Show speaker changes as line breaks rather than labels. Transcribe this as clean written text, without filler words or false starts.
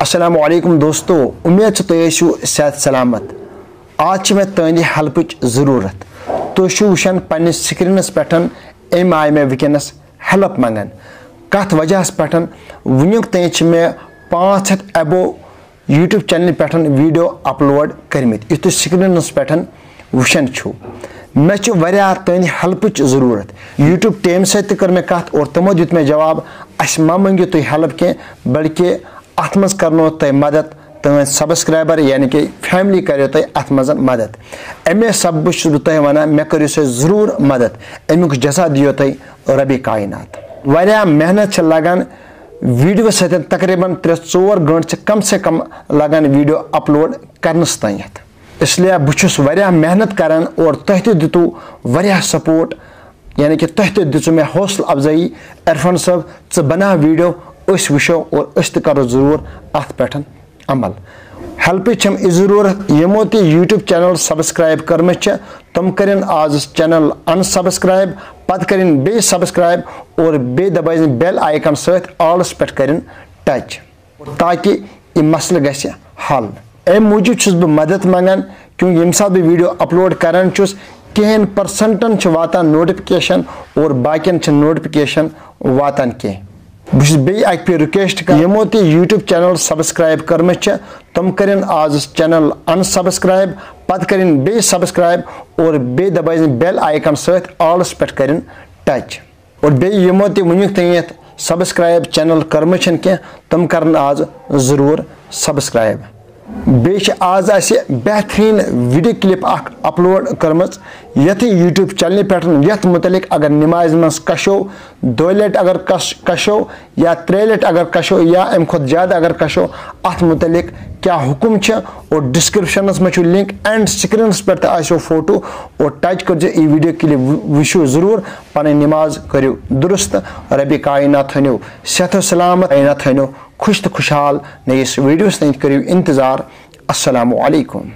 अस्सलामुअलैकुम दोस्तों, उम्मीद से तुम सेहत सलामत। आज मे तुंद हेल्पच जरूरत। तुम वुचान पन्निस स्क्रीनस पे अम आय मे वनस हेल्प मंगान कत वजह पे वुनुक तक मे 500 एबो यूट्यूब चैनल पे वीडियो अपलोड करमित। तुम स्क्रीनस पे वुचान मे तुंद हेल्पच जरूरत। यूट्यूब टीम सत कर मे कत और तमो दित मे जवाब अस मा मंगो तुम हेल्प कह बल्कि अत मज करनो तुम मदद। तुम सब्सक्राइबर यानी कि फैमिली करो तुम अत मज मदद। अमे सब बह वन मे करो सा जरूर मदद। अमुक जजा दियो तुम रबी कायनात। वारिया मेहनत लगान वीडियो सत तकरीबन 3-4 घंटे कम से कम लगान वीडियो अपलोड करनस तक। इसलिए बहुस वारिया मेहनत करान और तुह दितु वारिया सपोर्ट यानी कि तुह दिचु मे हौसला अफजाई। इरफान साहब च बना वीडियो अस वुचो और अस करो जरूर अत पे अमल। हेल्पच जरूरत यमो ते यूट्यूब चैनल सब्सक्राइब कर्म तम करें आज चैनल अनसब्सक्राइब पत करें बे सब्सक्राइब और बे दबाइन बेल आइकन सत ऑलस पे करें टच ताकि यह मसल गस हल। अम मूजूब बह मदद मंगान क्योंकि यम सात बह वीडियो अपलोड करान कहें परसेंटन वातान नोटिफिकेशन और बाकियन नोटिफिकेशन वातान कह। बस बे रिक्वेस्ट कर यमो ते यूट्यूब चैनल सब्सक्राइब कर्म तम करें आज चैनल अनसब्सक्राइब पत करें बे सब्सक्राइब और बे दबाइन बेल आइकन सत ऑलस पे करें टच और बे यमो ते वुनुक तक सब्सक्राइब चैनल कर्म कह तम कर आज जरूर सब्सक्राइब। बे आज बेहतरीन वीडियो क्लिप अपलोड कर्म यथ यूट्यूब चैनल पे यथ मुतलिक अगर नमाज मज कशो 2 लट अगर कशो या 3 लट अगर कशो या अम खुद ज्यादा अगर कशो अत मुतलिक क्या हुक्म और डिस्क्रिप्शन में लिंक एंड स्क्रीन पे आसो फोटो और टच कर वीडियो क्लिप वुचो जरूर। पन नमाज करो दुरुस्त। रबी कायनात थो सेहत सलामत कायनात थो खुश तो खुशहाल नयस वीडियोस तक करो इंतजार। अस्सलामु अलैकुम।